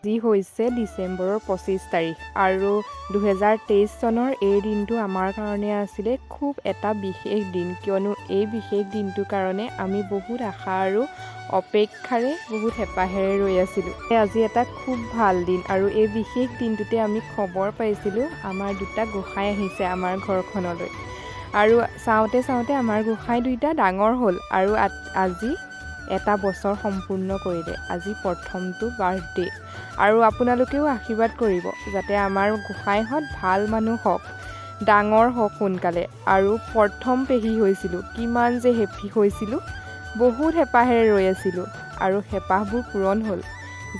যি হৈছে ডিচেম্বৰৰ 25 তাৰিখ আৰু 2023 চনৰ এই দিনটো আমাৰ কাৰণে আছিলে খুব এটা বিশেষ দিন, কিয়নো এই বিশেষ দিনটোৰ কাৰণে আমি বহুত আশা আৰু অপেক্ষাৰে বহুত হেঁপাহেৰে ৰৈ আছিলোঁ। আজি এটা খুব ভাল দিন আৰু এই বিশেষ দিনটোতে আমি খবৰ পাইছিলোঁ আমাৰ দুটা গোসাঁই আহিছে আমাৰ ঘৰখনলৈ আৰু চাওঁতে চাওঁতে আমাৰ গোসাঁই দুইটা ডাঙৰ হ'ল আৰু আজি এটা বছৰ সম্পূৰ্ণ কৰিলে। আজি প্ৰথমটো বাৰ্থডে আৰু আপোনালোকেও আশীৰ্বাদ কৰিব যাতে আমাৰ গোসাঁইহঁত ভাল মানুহ হওক, ডাঙৰ হওক সোনকালে। আৰু প্ৰথম পেহী হৈছিলোঁ, কিমান যে হেপ্পী হৈছিলোঁ, বহুত হেঁপাহেৰে ৰৈ আছিলোঁ আৰু হেঁপাহবোৰ পূৰণ হ'ল।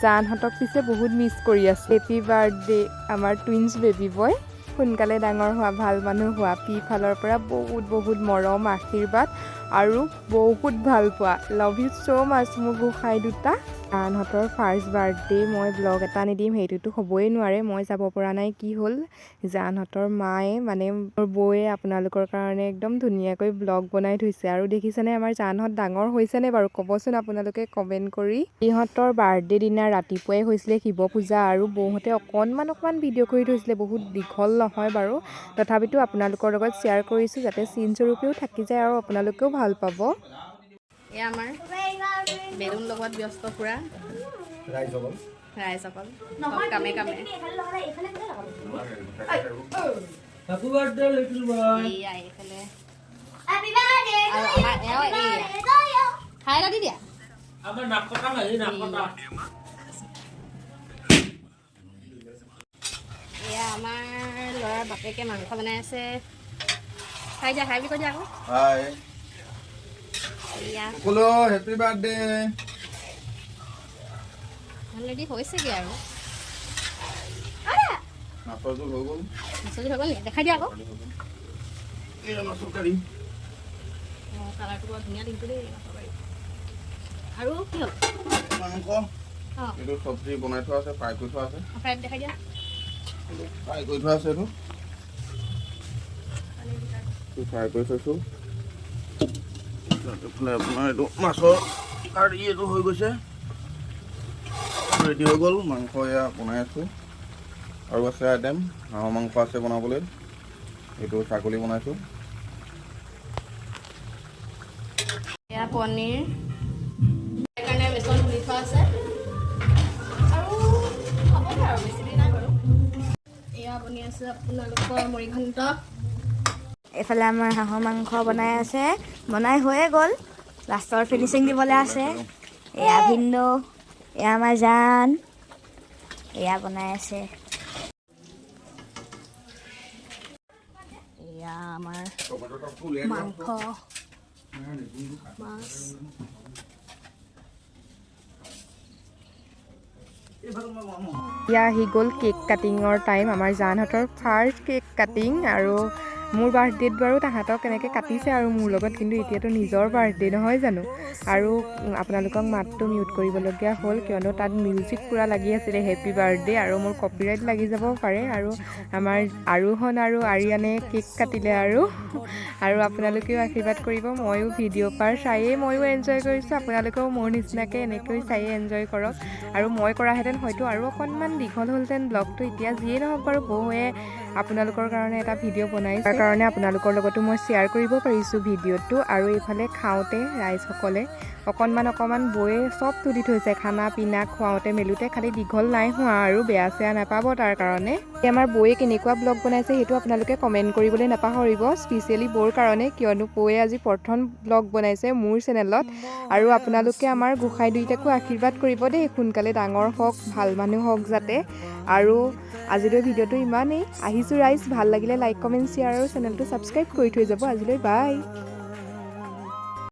জানহঁতক পিছে বহুত মিছ কৰি আছোঁ। হেপ্পী বাৰ্থডে আমাৰ টুইন্স বেবী বয়, সোনকালে ডাঙৰ হোৱা, ভাল মানুহ হোৱা। পি ফালৰ পৰা বহুত বহুত মৰম, আশীৰ্বাদ আৰু বহুত ভাল পোৱা। লাভ ইউ ছ' মাছ মোৰ গোসাঁই দুটা। জানহঁতৰ ফাৰ্ষ্ট বাৰ্থডে মই ব্লগ এটা নিদিম সেইটোতো হ'বই নোৱাৰে, মই যাব পৰা নাই। কি হ'ল, জানহঁতৰ মায়ে মানে মোৰ বৌয়ে আপোনালোকৰ কাৰণে একদম ধুনীয়াকৈ ব্লগ বনাই থৈছে আৰু দেখিছেনে আমাৰ জানহঁত ডাঙৰ হৈছেনে বাৰু ক'বচোন আপোনালোকে কমেণ্ট কৰি। ইহঁতৰ বাৰ্থডে দিনা ৰাতিপুৱাই হৈছিলে শিৱ পূজা আৰু বৌহঁতে অকণমান ভিডিঅ' কৰি থৈছিলে, বহুত দীঘল নহয় বাৰু, তথাপিতো আপোনালোকৰ লগত শ্বেয়াৰ কৰিছোঁ যাতে চিন স্বৰূপেও থাকি যায় আৰু আপোনালোকেও ভাল পাব। এয়া আমাৰ বেলুন লগোৱাত ব্যস্ত পুৰা ৰাইজসকল চব কামে কামে। এয়া এইফালে আৰু আমাৰ এওঁ খাই কাটি দিয়া। এয়া আমাৰ ল'ৰাৰ বাপেকে মাংস বনাই আছে, খাই দিয়া, খাই বুলি কৈ দিয়া আকৌ। Happy birthday. অলৰেডি হৈছেগৈ আৰু মাছৰ জোল হৈ গ'ল। মাছৰ জোল হৈ গ'ল নি? দেখাই দিয়া আকৌ। কালাৰটো বৰ ধুনীয়া দিনটো দেই মাছৰ কাৰী। আৰু কি হ'ল? মাংস এইটো চব্জি বনাই থোৱা আছে, ফ্ৰাই কৰি থোৱা আছে। ফ্ৰাই দেখাই দিয়া। ফ্ৰাই কৰি থোৱা আছে, এইটো ফ্ৰাই কৰি থৈছোঁ। আপোনাৰ এইটো মাছৰ কাৰী এইটো হৈ গৈছে, ৰেডি হৈ গ'ল। মাংস এয়া বনাই আছোঁ আৰু আছে আইটেম, হাঁহৰ মাংস আছে বনাবলৈ, এইটো ছাগলী বনাইছোঁ। এয়া পনীৰ সেইকাৰণে বেচন ধুই থোৱা আছে আৰু হ'বগে আৰু বেছি দেৰি নাই বাৰু। এয়া বনি আছে আপোনালোকৰ মুড়িঘণ্ট। এইফালে আমাৰ হাঁহৰ মাংস বনাই আছে, বনাই হৈয়ে গ'ল, লাষ্টৰ ফিনিচিং দিবলৈ আছে। এয়া ভিন্দৌ, এয়া আমাৰ জান, এয়া বনাই আছে। এয়া আমাৰ মাংস, মাছ। এতিয়া আহি গ'ল কেক কাটিঙৰ টাইম, আমাৰ জানহঁতৰ ফাৰ্ষ্ট কেক কাটিং। আৰু মোৰ বাৰ্থডেত বাৰু তাহাঁতক এনেকৈ কাটিছে আৰু মোৰ লগত, কিন্তু এতিয়াতো নিজৰ বাৰ্থডে নহয় জানো। আৰু আপোনালোকক মাতটো মিউট কৰিবলগীয়া হ'ল কিয়নো তাত মিউজিক পূৰা লাগি আছিলে হেপ্পী বাৰ্থডে আৰু মোৰ কপিৰাইট লাগি যাব পাৰে। আৰু আমাৰ আৰোহণ আৰু আৰিয়ানে কেক কাটিলে আৰু আপোনালোকেও আশীৰ্বাদ কৰিব। ময়ো ভিডিঅ' পাৰ চায়েই ময়ো এনজয় কৰিছোঁ, আপোনালোকেও মোৰ নিচিনাকৈ এনেকৈ চায়েই এনজয় কৰক। আৰু মই কৰাহেঁতেন হয়তো আৰু অকণমান দীঘল হ'লহেঁতেন ব্লগটো। এতিয়া যিয়েই নহওক বাৰু, বৌয়ে আপোনালোকৰ কাৰণে এটা ভিডিঅ' বনাইছে, তাৰ কাৰণে আপোনালোকৰ লগতো মই শ্বেয়াৰ কৰিব পাৰিছোঁ ভিডিঅ'টো। আৰু এইফালে খাওঁতে ৰাইজসকলে অকণমান বৌয়ে চব তুলি থৈছে, খানা পিনা খুৱাওঁতে মেলোঁতে, খালি দীঘল নাই হোৱা আৰু বেয়া চেয়া নাপাব তাৰ কাৰণে। আমাৰ বৌয়ে কেনেকুৱা ব্লগ বনাইছে সেইটো আপোনালোকে কমেণ্ট কৰিবলৈ নাপাহৰিব, স্পেচিয়েলি বৌৰ কাৰণে, কিয়নো বৌয়ে আজি প্ৰথম ব্লগ বনাইছে মোৰ চেনেলত। আৰু আপোনালোকে আমাৰ গোসাঁই দুইটাকো আশীৰ্বাদ কৰিব দেই, সোনকালে ডাঙৰ হওক, ভাল মানুহ হওক যাতে। আৰু আজিলৈ ভিডিঅ'টো ইমানেই, আহিছোঁ ৰাইজ, ভাল লাগিলে লাইক কমেণ্ট শ্বেয়াৰ আৰু চেনেলটো ছাবস্ক্ৰাইব কৰি থৈ যাব। আজিলৈ বাই।